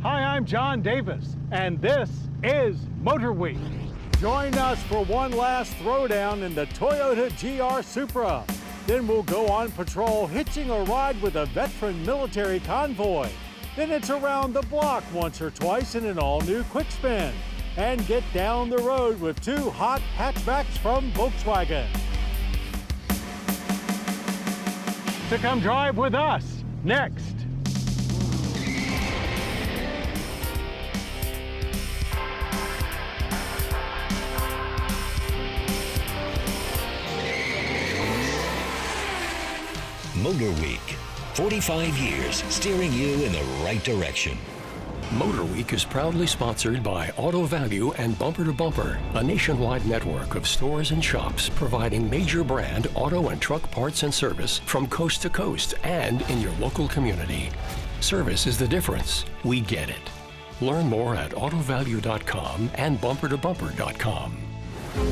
Hi, I'm John Davis, and this is MotorWeek. Join us for one last throwdown in the Toyota GR Supra. Then we'll go on patrol, hitching a ride with a veteran military convoy. Then it's around the block once or twice in an all-new quick spin. And get down the road with two hot hatchbacks from Volkswagen. To come drive with us next. MotorWeek, 45 years steering you in the right direction. MotorWeek is proudly sponsored by Auto Value and Bumper to Bumper, a nationwide network of stores and shops providing major brand auto and truck parts and service from coast to coast and in your local community. Service is the difference. We get it. Learn more at autovalue.com and bumpertobumper.com.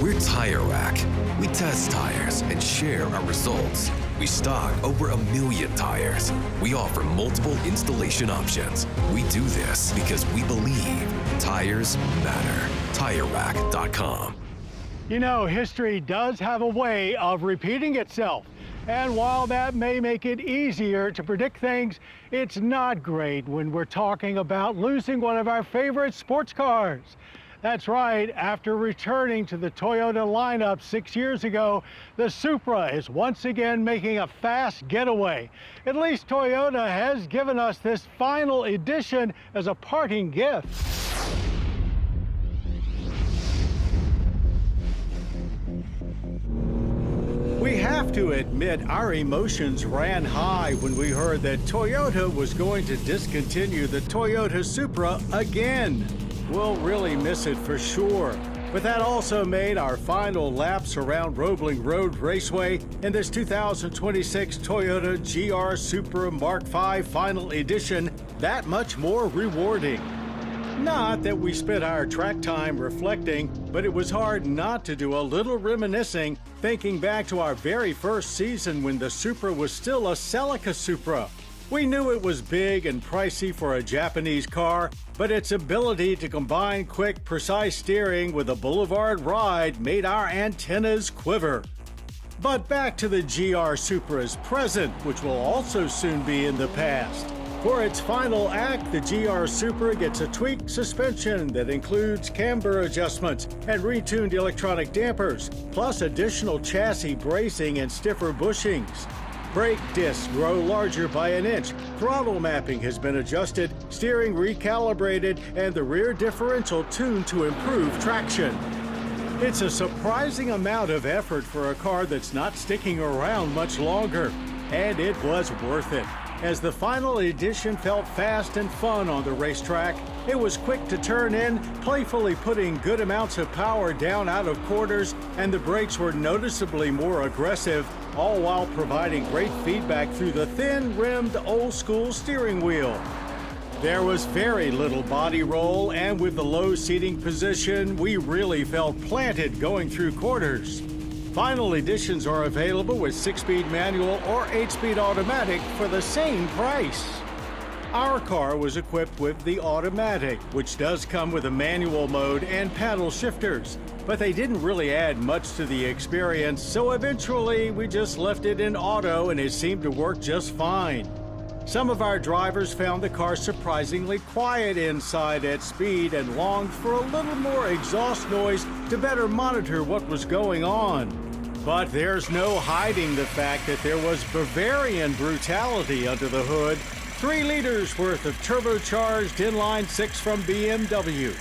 We're Tire Rack. We test tires and share our results. We stock over 1 million tires. We offer multiple installation options. We do this because we believe tires matter. TireRack.com. You know, history does have a way of repeating itself. And while that may make it easier to predict things, it's not great when we're talking about losing one of our favorite sports cars. That's right, after returning to the Toyota lineup 6 years ago, the Supra is once again making a fast getaway. At least Toyota has given us this final edition as a parting gift. We have to admit our emotions ran high when we heard that Toyota was going to discontinue the Toyota Supra again. We'll really miss it for sure. But that also made our final laps around Roebling Road Raceway in this 2026 Toyota GR Supra Mark V Final Edition that much more rewarding. Not that we spent our track time reflecting, but it was hard not to do a little reminiscing, thinking back to our very first season when the Supra was still a Celica Supra. We knew it was big and pricey for a Japanese car, but its ability to combine quick, precise steering with a boulevard ride made our antennas quiver. But back to the GR Supra's present, which will also soon be in the past. For its final act, the GR Supra gets a tweaked suspension that includes camber adjustments and retuned electronic dampers, plus additional chassis bracing and stiffer bushings. Brake discs grow larger by 1 inch, throttle mapping has been adjusted, steering recalibrated, and the rear differential tuned to improve traction. It's a surprising amount of effort for a car that's not sticking around much longer, and it was worth it. As the final edition felt fast and fun on the racetrack, it was quick to turn in, playfully putting good amounts of power down out of quarters, and the brakes were noticeably more aggressive, all while providing great feedback through the thin-rimmed old-school steering wheel. There was very little body roll, and with the low seating position, we really felt planted going through quarters. Final editions are available with 6-speed manual or 8-speed automatic for the same price. Our car was equipped with the automatic, which does come with a manual mode and paddle shifters, but they didn't really add much to the experience, so eventually we just left it in auto and it seemed to work just fine. Some of our drivers found the car surprisingly quiet inside at speed and longed for a little more exhaust noise to better monitor what was going on. But there's no hiding the fact that there was Bavarian brutality under the hood. 3 liters worth of turbocharged inline-6 from BMW.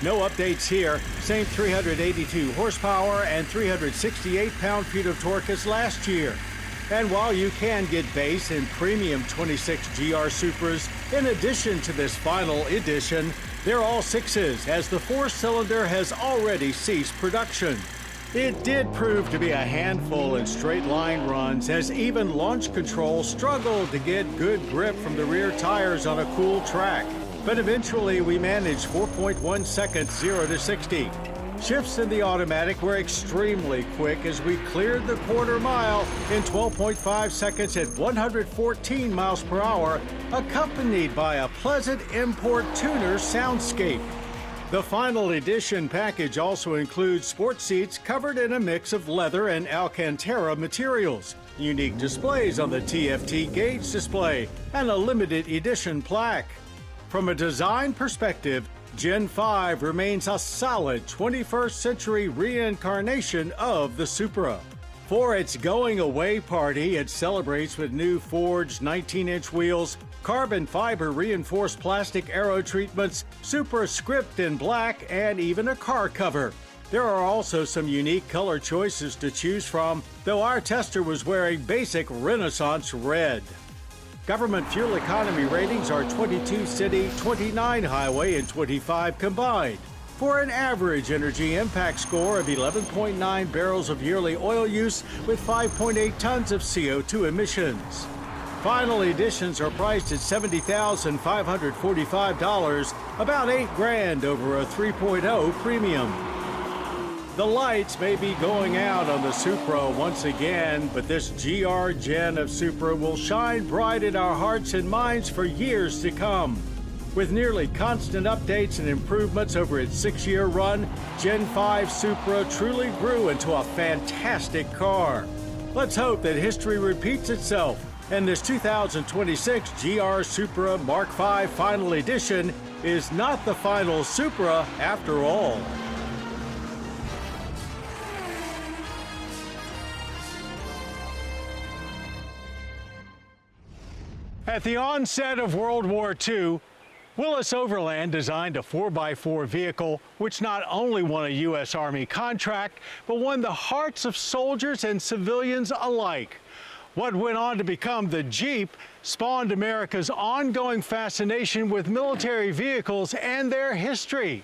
No updates here, same 382 horsepower and 368 pound-feet of torque as last year. And while you can get base and premium 26 GR Supras, in addition to this final edition, they're all 6s, as the 4-cylinder has already ceased production. It did prove to be a handful in straight line runs, as even launch control struggled to get good grip from the rear tires on a cool track. But eventually we managed 4.1 seconds 0 to 60. Shifts in the automatic were extremely quick as we cleared the quarter mile in 12.5 seconds at 114 miles per hour, accompanied by a pleasant import tuner soundscape. The final edition package also includes sports seats covered in a mix of leather and Alcantara materials, unique displays on the TFT gauge display, and a limited edition plaque. From a design perspective, Gen 5 remains a solid 21st century reincarnation of the Supra. For its going away party, it celebrates with new forged 19-inch wheels, carbon fiber reinforced plastic aero treatments, Supra script in black, and even a car cover. There are also some unique color choices to choose from, though our tester was wearing basic Renaissance red. Government fuel economy ratings are 22 city, 29 highway, and 25 combined, for an average energy impact score of 11.9 barrels of yearly oil use with 5.8 tons of CO2 emissions. Final editions are priced at $70,545, about $8,000 over a 3.0 premium. The lights may be going out on the Supra once again, but this GR Gen of Supra will shine bright in our hearts and minds for years to come. With nearly constant updates and improvements over its 6-year run, Gen 5 Supra truly grew into a fantastic car. Let's hope that history repeats itself, and this 2026 GR Supra Mark V Final Edition is not the final Supra after all. At the onset of World War II, Willis Overland designed a 4x4 vehicle which not only won a U.S. Army contract, but won the hearts of soldiers and civilians alike. What went on to become the Jeep spawned America's ongoing fascination with military vehicles and their history.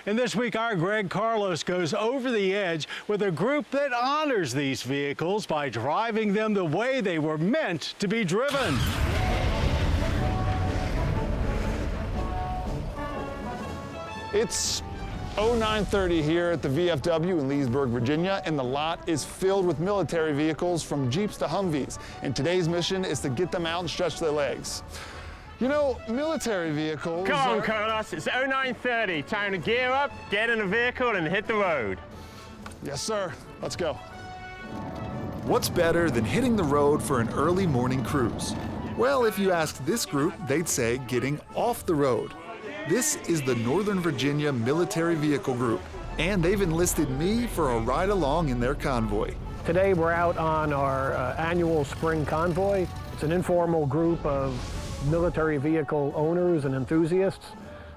And this week, our Greg Carlos goes over the edge with a group that honors these vehicles by driving them the way they were meant to be driven. It's 0930 here at the VFW in Leesburg, Virginia, and the lot is filled with military vehicles from Jeeps to Humvees. And today's mission is to get them out and stretch their legs. You know, military vehicles Come on, Carlos, it's 0930. Time to gear up, get in a vehicle, and hit the road. Yes, sir. Let's go. What's better than hitting the road for an early morning cruise? Well, if you ask this group, they'd say getting off the road. This is the Northern Virginia Military Vehicle Group, and they've enlisted me for a ride along in their convoy. Today we're out on our annual spring convoy. It's an informal group of military vehicle owners and enthusiasts,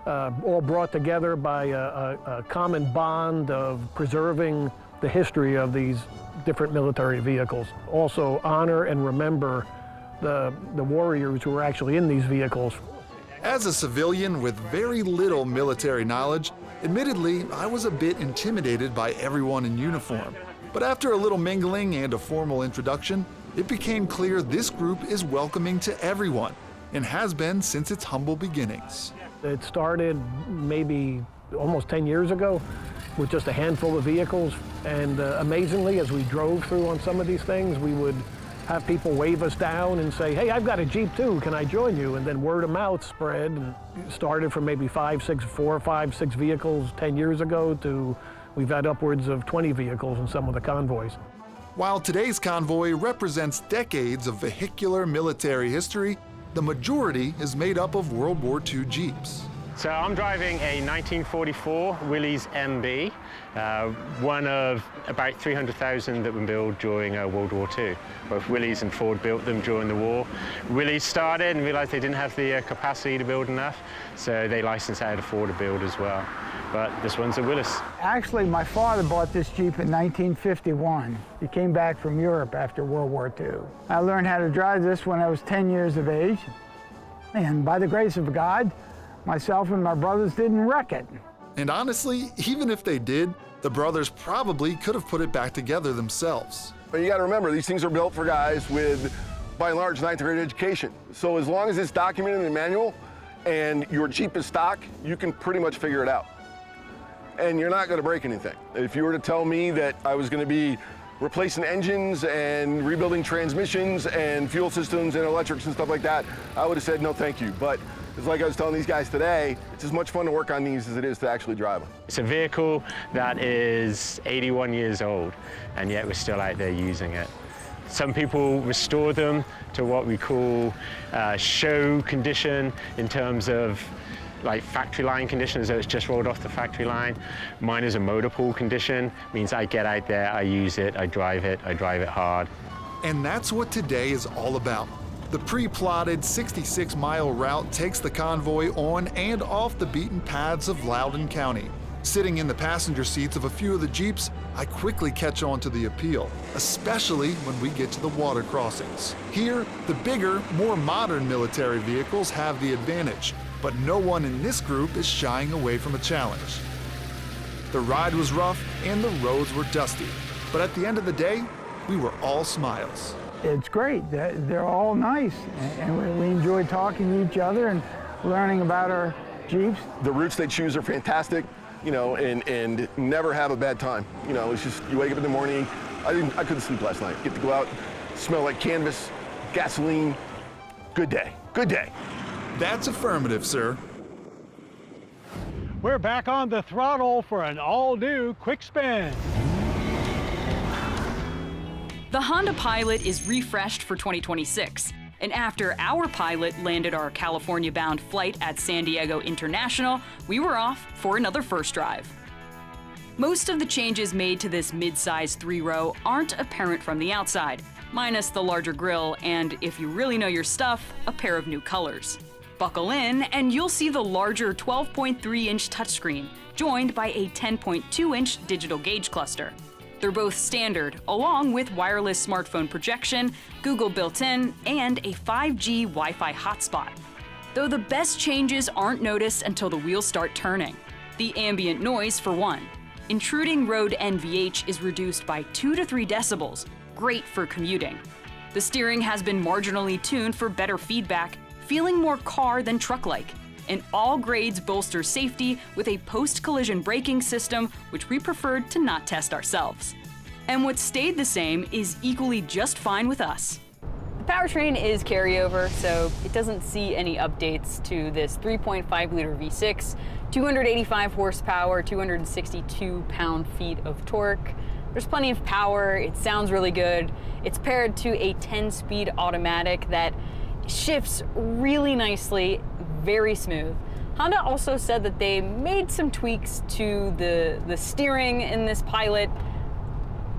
all brought together by a common bond of preserving the history of these different military vehicles. Also honor and remember the warriors who were actually in these vehicles. As a civilian with very little military knowledge, admittedly, I was a bit intimidated by everyone in uniform. But after a little mingling and a formal introduction, it became clear this group is welcoming to everyone, and has been since its humble beginnings. It started maybe almost 10 years ago with just a handful of vehicles, and amazingly, as we drove through on some of these things, we would have people wave us down and say, hey, I've got a Jeep too, can I join you? And then word of mouth spread, and started from maybe 4, 5, 6 vehicles 10 years ago to we've had upwards of 20 vehicles in some of the convoys. While today's convoy represents decades of vehicular military history, the majority is made up of World War II Jeeps. So I'm driving a 1944 Willys MB, one of about 300,000 that were built during World War II. Both Willys and Ford built them during the war. Willys started and realized they didn't have the capacity to build enough, so they licensed out of Ford to build as well. But this one's a Willys. Actually, my father bought this Jeep in 1951. He came back from Europe after World War II. I learned how to drive this when I was 10 years of age, and by the grace of God, myself and my brothers didn't wreck it. And honestly, even if they did, the brothers probably could have put it back together themselves. But you gotta remember, these things are built for guys with, by and large, 9th grade education. So as long as it's documented in the manual and your Jeep is stock, you can pretty much figure it out. and you're not going to break anything. If you were to tell me that I was going to be replacing engines and rebuilding transmissions and fuel systems and electrics and stuff like that, I would have said no thank you. But it's like I was telling these guys today, it's as much fun to work on these as it is to actually drive them. It's a vehicle that is 81 years old, and yet we're still out there using it. Some people restore them to what we call show condition, in terms of like factory line condition, as though it's just rolled off the factory line. Mine is a motor pool condition, means I get out there, I use it, I drive it hard. And that's what today is all about. The pre-plotted 66-mile route takes the convoy on and off the beaten paths of Loudoun County. Sitting in the passenger seats of a few of the Jeeps, I quickly catch on to the appeal, especially when we get to the water crossings. Here, the bigger, more modern military vehicles have the advantage, but no one in this group is shying away from a challenge. The ride was rough and the roads were dusty, but at the end of the day, we were all smiles. It's great. They're all nice, and we enjoy talking to each other and learning about our Jeeps. The routes they choose are fantastic, you know, and never have a bad time. You know, it's just, you wake up in the morning, I couldn't sleep last night. Get to go out, smell like canvas, gasoline. Good day, good day. That's affirmative, sir. We're back on the throttle for an all-new quick spin. The Honda Pilot is refreshed for 2026. And after our Pilot landed our California-bound flight at San Diego International, we were off for another first drive. Most of the changes made to this mid-size three-row aren't apparent from the outside, minus the larger grille and, if you really know your stuff, a pair of new colors. Buckle in and you'll see the larger 12.3-inch touchscreen, joined by a 10.2-inch digital gauge cluster. They're both standard, along with wireless smartphone projection, Google built-in, and a 5G Wi-Fi hotspot. Though the best changes aren't noticed until the wheels start turning. The ambient noise, for one. Intruding road NVH is reduced by 2 to 3 decibels, great for commuting. The steering has been marginally tuned for better feedback, feeling more car than truck-like. And all grades bolster safety with a post-collision braking system, which we preferred to not test ourselves. And what stayed the same is equally just fine with us. The powertrain is carryover, so it doesn't see any updates to this 3.5-liter V6, 285 horsepower, 262 pound-feet of torque. There's plenty of power, it sounds really good. It's paired to a 10-speed automatic that shifts really nicely, very smooth. Honda also said that they made some tweaks to the steering in this Pilot.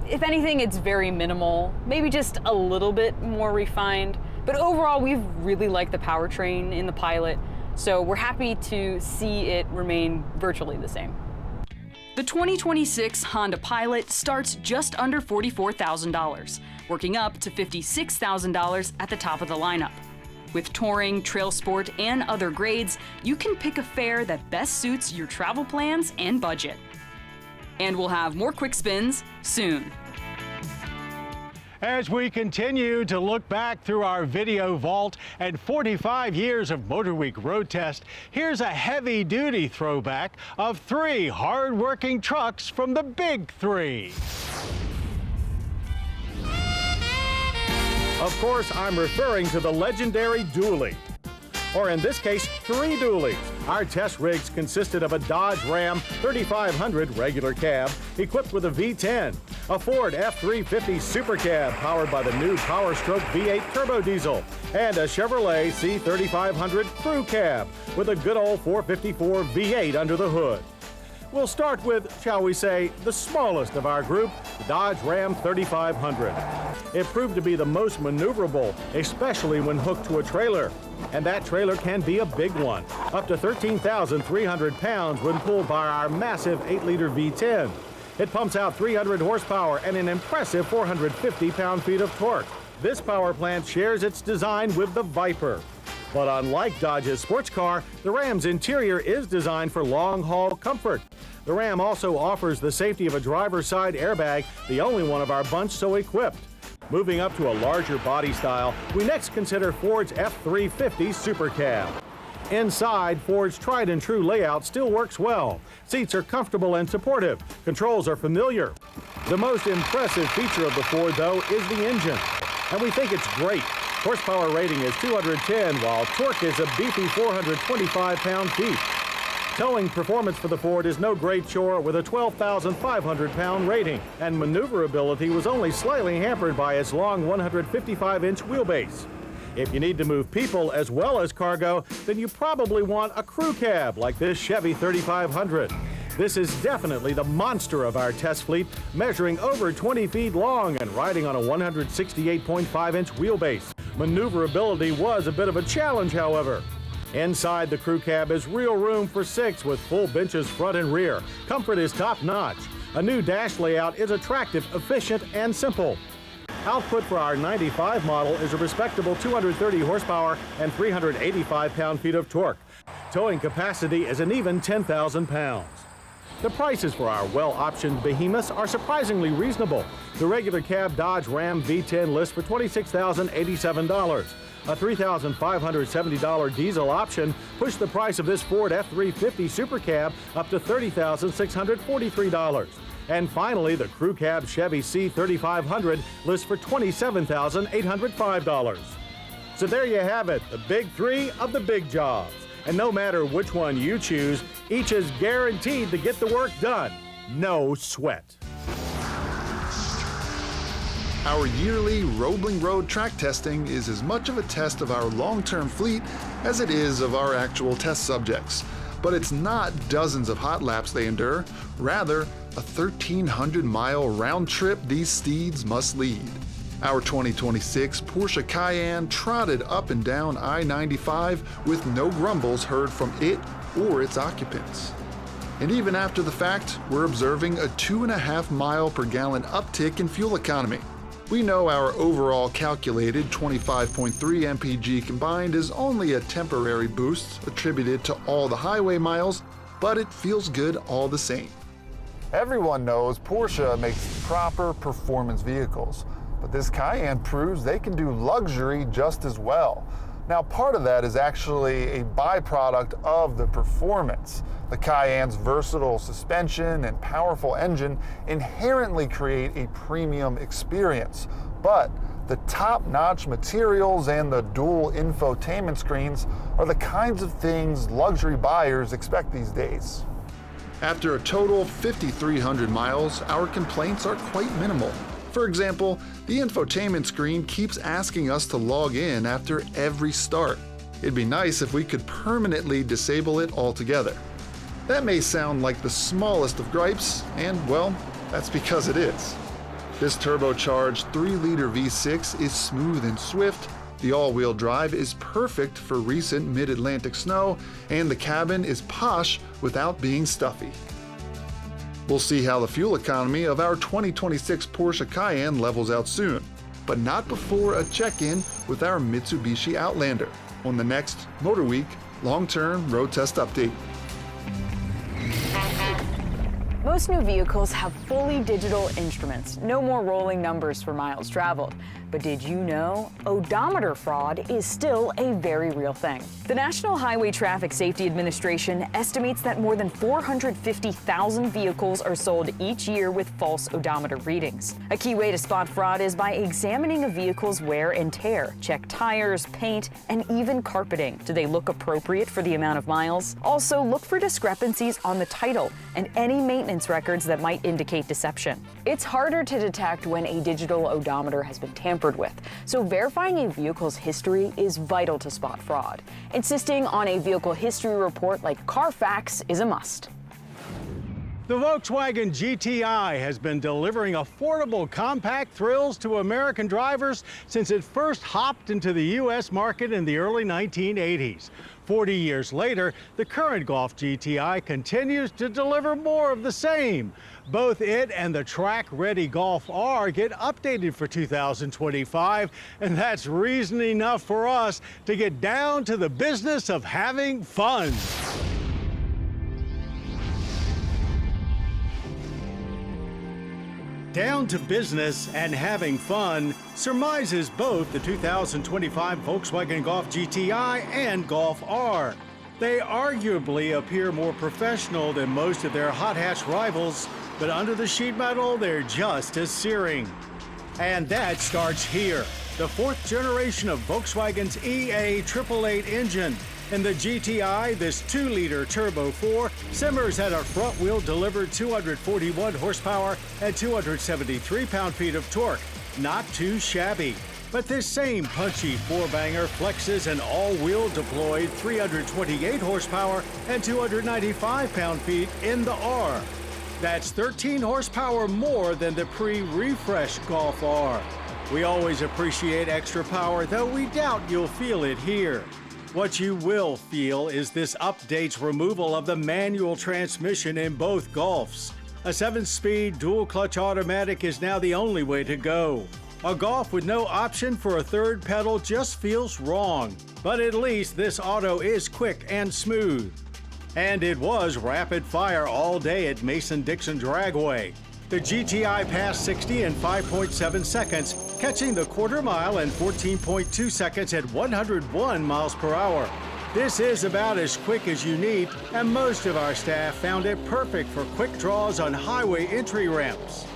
If anything, it's very minimal, maybe just a little bit more refined. But overall, we've really liked the powertrain in the Pilot, so we're happy to see it remain virtually the same. The 2026 Honda Pilot starts just under $44,000, working up to $56,000 at the top of the lineup. With touring, trail sport, and other grades, you can pick a fare that best suits your travel plans and budget. And we'll have more quick spins soon. As we continue to look back through our video vault and 45 years of MotorWeek road test, here's a heavy-duty throwback of 3 hard-working trucks from the Big Three. Of course, I'm referring to the legendary dually. Or in this case, 3 dualies. Our test rigs consisted of a Dodge Ram 3500 regular cab equipped with a V10, a Ford F350 Super Cab powered by the new Power Stroke V8 turbo diesel, and a Chevrolet C3500 Crew Cab with a good old 454 V8 under the hood. We'll start with, shall we say, the smallest of our group, the Dodge Ram 3500. It proved to be the most maneuverable, especially when hooked to a trailer. And that trailer can be a big one, up to 13,300 pounds when pulled by our massive 8-liter V10. It pumps out 300 horsepower and an impressive 450 pound-feet of torque. This power plant shares its design with the Viper. But unlike Dodge's sports car, the Ram's interior is designed for long-haul comfort. The Ram also offers the safety of a driver's side airbag, the only one of our bunch so equipped. Moving up to a larger body style, we next consider Ford's F350 Super Cab. Inside, Ford's tried and true layout still works well. Seats are comfortable and supportive. Controls are familiar. The most impressive feature of the Ford, though, is the engine. And we think it's great. Horsepower rating is 210, while torque is a beefy 425 pound-feet. Towing performance for the Ford is no great chore with a 12,500 pound rating, and maneuverability was only slightly hampered by its long 155-inch wheelbase. If you need to move people as well as cargo, then you probably want a crew cab like this Chevy 3500. This is definitely the monster of our test fleet, measuring over 20 feet long and riding on a 168.5-inch wheelbase. Maneuverability was a bit of a challenge, however. Inside the crew cab is real room for 6 with full benches front and rear. Comfort is top-notch. A new dash layout is attractive, efficient, and simple. Output for our 95 model is a respectable 230 horsepower and 385 pound-feet of torque. Towing capacity is an even 10,000 pounds. The prices for our well-optioned behemoths are surprisingly reasonable. The regular cab Dodge Ram V10 lists for $26,087. A $3,570 diesel option pushed the price of this Ford F350 Super Cab up to $30,643. And finally, the crew cab Chevy C3500 lists for $27,805. So there you have it, the big three of the big jobs. And no matter which one you choose, each is guaranteed to get the work done. No sweat. Our yearly Roebling Road track testing is as much of a test of our long-term fleet as it is of our actual test subjects. But it's not dozens of hot laps they endure, rather a 1,300-mile round trip these steeds must lead. Our 2026 Porsche Cayenne trotted up and down I-95 with no grumbles heard from it or its occupants. And even after the fact, we're observing a 2.5 mile per gallon uptick in fuel economy. We know our overall calculated 25.3 mpg combined is only a temporary boost attributed to all the highway miles, but it feels good all the same. Everyone knows Porsche makes proper performance vehicles, but this Cayenne proves they can do luxury just as well. Now, part of that is actually a byproduct of the performance. The Cayenne's versatile suspension and powerful engine inherently create a premium experience, but the top-notch materials and the dual infotainment screens are the kinds of things luxury buyers expect these days. After a total 5,300 miles, our complaints are quite minimal. For example, the infotainment screen keeps asking us to log in after every start. It'd be nice if we could permanently disable it altogether. That may sound like the smallest of gripes, and well, that's because it is. This turbocharged 3-liter V6 is smooth and swift, the all-wheel drive is perfect for recent mid-Atlantic snow, and the cabin is posh without being stuffy. We'll see how the fuel economy of our 2026 Porsche Cayenne levels out soon, but not before a check-in with our Mitsubishi Outlander on the next MotorWeek long-term road test update. Most new vehicles have fully digital instruments, no more rolling numbers for miles traveled. But did you know odometer fraud is still a very real thing? The National Highway Traffic Safety Administration estimates that more than 450,000 vehicles are sold each year with false odometer readings. A key way to spot fraud is by examining a vehicle's wear and tear. Check tires, paint, and even carpeting. Do they look appropriate for the amount of miles? Also, look for discrepancies on the title and any maintenance records that might indicate deception. It's harder to detect when a digital odometer has been tampered with, so verifying a vehicle's history is vital to spot fraud. Insisting on a vehicle history report like Carfax is a must. The Volkswagen GTI has been delivering affordable compact thrills to American drivers since it first hopped into the U.S. market in the early 1980s. 40 years later, the current Golf GTI continues to deliver more of the same. Both it and the track-ready Golf R get updated for 2025, and that's reason enough for us to get down to the business of having fun. Down to business and having fun surmises both the 2025 Volkswagen Golf GTI and Golf R. They arguably appear more professional than most of their hot hatch rivals, but under the sheet metal, they're just as searing. And that starts here. The fourth generation of Volkswagen's EA888 engine. In the GTI, this 2-liter Turbo 4 simmers at a front-wheel delivered 241 horsepower and 273 pound-feet of torque. Not too shabby. But this same punchy four-banger flexes an all-wheel deployed 328 horsepower and 295 pound-feet in the R. That's 13 horsepower more than the pre-refresh Golf R. We always appreciate extra power, though we doubt you'll feel it here. What you will feel is this update's removal of the manual transmission in both Golfs. A 7-speed dual-clutch automatic is now the only way to go. A Golf with no option for a third pedal just feels wrong. But at least this auto is quick and smooth. And it was rapid fire all day at Mason-Dixon Dragway. The GTI passed 60 in 5.7 seconds, catching the quarter mile in 14.2 seconds at 101 miles per hour. This is about as quick as you need, and most of our staff found it perfect for quick draws on highway entry ramps.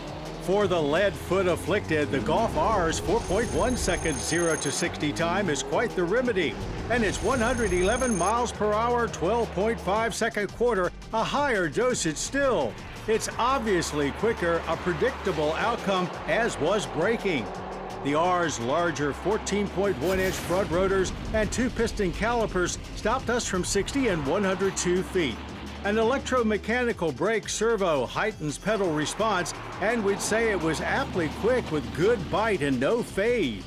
For the lead foot afflicted, the Golf R's 4.1 second 0 to 60 time is quite the remedy, and its 111 miles per hour 12.5 second quarter a higher dosage still. It's obviously quicker, a predictable outcome, as was braking. The R's larger 14.1-inch front rotors and 2-piston calipers stopped us from 60 and 102 feet. An electromechanical brake servo heightens pedal response, and we'd say it was aptly quick with good bite and no fade.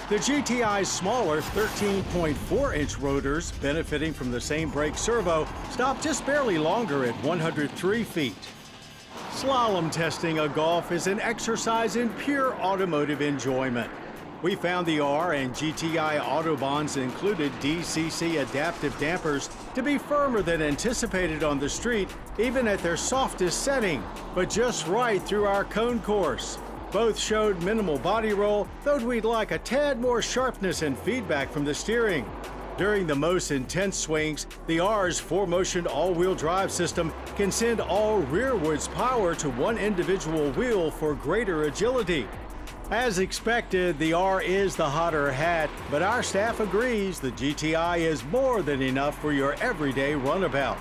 The GTI's smaller 13.4-inch rotors, benefiting from the same brake servo, stopped just barely longer at 103 feet. Slalom testing a Golf is an exercise in pure automotive enjoyment. We found the R and GTI Autobahn's included DCC adaptive dampers to be firmer than anticipated on the street, even at their softest setting, but just right through our cone course. Both showed minimal body roll, though we'd like a tad more sharpness and feedback from the steering. During the most intense swings, the R's 4-motion all-wheel drive system can send all rearwards power to one individual wheel for greater agility. As expected, the R is the hotter hat, but our staff agrees the GTI is more than enough for your everyday runabout.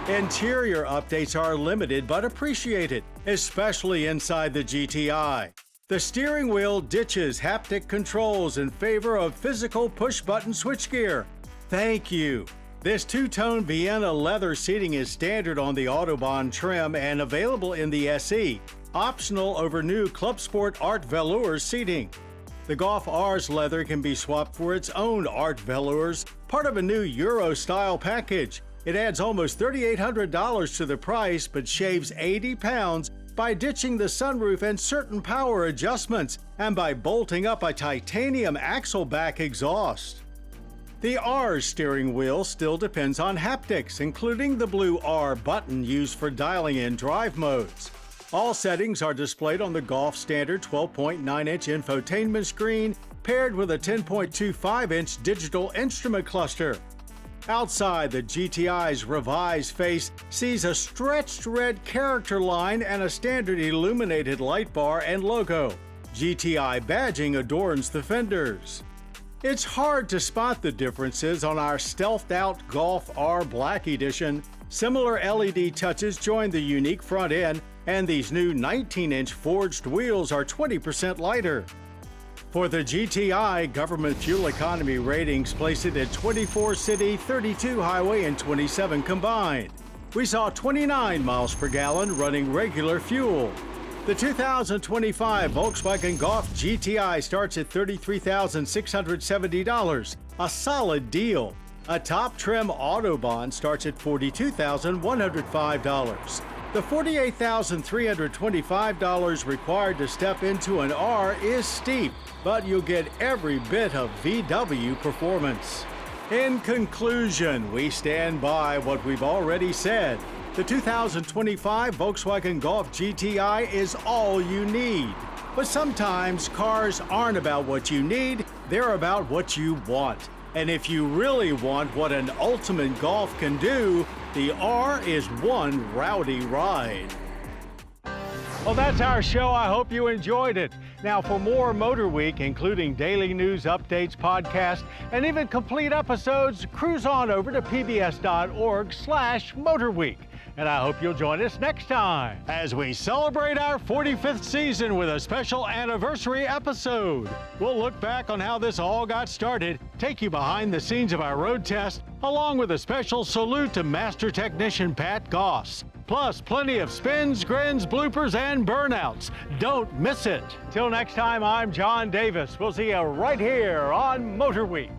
Interior updates are limited but appreciated, especially inside the GTI. The steering wheel ditches haptic controls in favor of physical push-button switchgear. Thank you. This two-tone Vienna leather seating is standard on the Autobahn trim and available in the SE. Optional over new Club Sport Art Velour seating. The Golf R's leather can be swapped for its own Art Velours, part of a new Euro-style package. It adds almost $3,800 to the price, but shaves 80 pounds by ditching the sunroof and certain power adjustments, and by bolting up a titanium axle back exhaust. The R's steering wheel still depends on haptics, including the blue R button used for dialing in drive modes. All settings are displayed on the Golf standard 12.9-inch infotainment screen, paired with a 10.25-inch digital instrument cluster. Outside, the GTI's revised face sees a stretched red character line and a standard illuminated light bar and logo. GTI badging adorns the fenders. It's hard to spot the differences on our stealthed-out Golf R Black Edition. Similar LED touches join the unique front end, and these new 19-inch forged wheels are 20% lighter. For the GTI, government fuel economy ratings place it at 24 city, 32 highway, and 27 combined. We saw 29 miles per gallon running regular fuel. The 2025 Volkswagen Golf GTI starts at $33,670, a solid deal. A top trim Autobahn starts at $42,105. The $48,325 required to step into an R is steep, but you'll get every bit of VW performance. In conclusion, we stand by what we've already said. The 2025 Volkswagen Golf GTI is all you need. But sometimes cars aren't about what you need, they're about what you want. And if you really want what an ultimate golf can do, the R is one rowdy ride. Well, that's our show. I hope you enjoyed it. Now, for more Motor Week, including daily news updates, podcasts, and even complete episodes, cruise on over to pbs.org/MotorWeek. And I hope you'll join us next time as we celebrate our 45th season with a special anniversary episode. We'll look back on how this all got started, take you behind the scenes of our road test, along with a special salute to Master Technician Pat Goss. Plus, plenty of spins, grins, bloopers, and burnouts. Don't miss it. Till next time, I'm John Davis. We'll see you right here on Motor Week.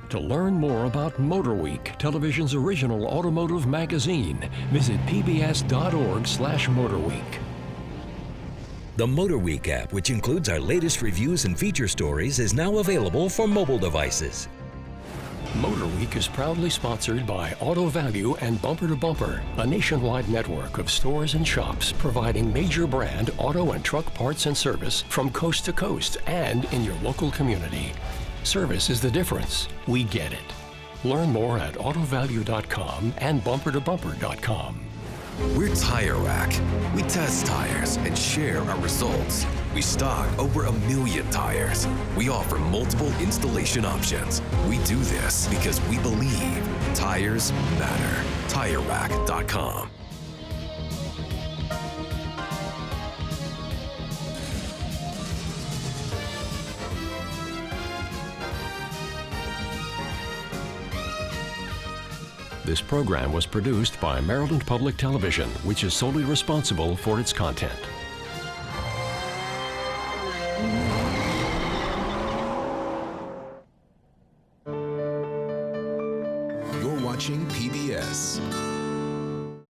To learn more about MotorWeek, television's original automotive magazine, visit pbs.org/MotorWeek. The MotorWeek app, which includes our latest reviews and feature stories, is now available for mobile devices. MotorWeek is proudly sponsored by Auto Value and Bumper to Bumper, a nationwide network of stores and shops providing major brand auto and truck parts and service from coast to coast and in your local community. Service is the difference. We get it. Learn more at autovalue.com and bumpertobumper.com. We're Tire Rack. We test tires and share our results. We stock over 1 million tires. We offer multiple installation options. We do this because we believe tires matter. TireRack.com. This program was produced by Maryland Public Television, which is solely responsible for its content.